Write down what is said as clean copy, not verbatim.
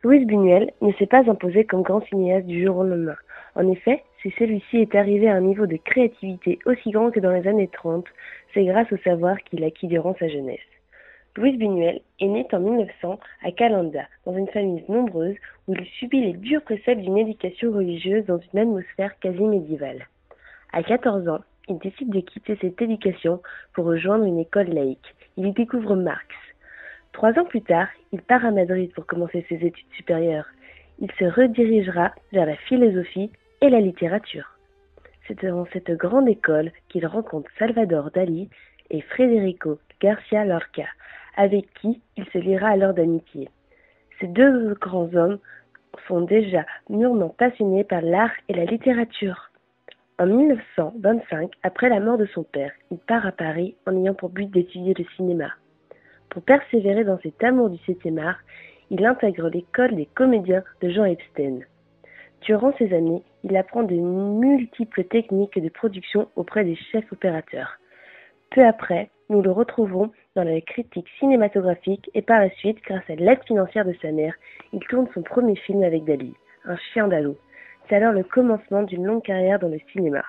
Louis Buñuel ne s'est pas imposé comme grand cinéaste du jour au lendemain. En effet, si celui-ci est arrivé à un niveau de créativité aussi grand que dans les années 30, c'est grâce au savoir qu'il acquit durant sa jeunesse. Louis Buñuel est né en 1900 à Calanda, dans une famille nombreuse où il subit les durs préceptes d'une éducation religieuse dans une atmosphère quasi médiévale. À 14 ans, il décide de quitter cette éducation pour rejoindre une école laïque. Il y découvre Marx. 3 ans plus tard, il part à Madrid pour commencer ses études supérieures. Il se redirigera vers la philosophie et la littérature. C'est dans cette grande école qu'il rencontre Salvador Dali et Federico García Lorca, avec qui il se liera alors d'amitié. Ces deux grands hommes sont déjà mûrement passionnés par l'art et la littérature. En 1925, après la mort de son père, il part à Paris en ayant pour but d'étudier le cinéma. Pour persévérer dans cet amour du 7e art, il intègre l'école des comédiens de Jean Epstein. Durant ces années, il apprend de multiples techniques de production auprès des chefs opérateurs. Peu après, nous le retrouvons dans la critique cinématographique et par la suite, grâce à l'aide financière de sa mère, il tourne son premier film avec Dali, Un chien d'Allô. C'est alors le commencement d'une longue carrière dans le cinéma.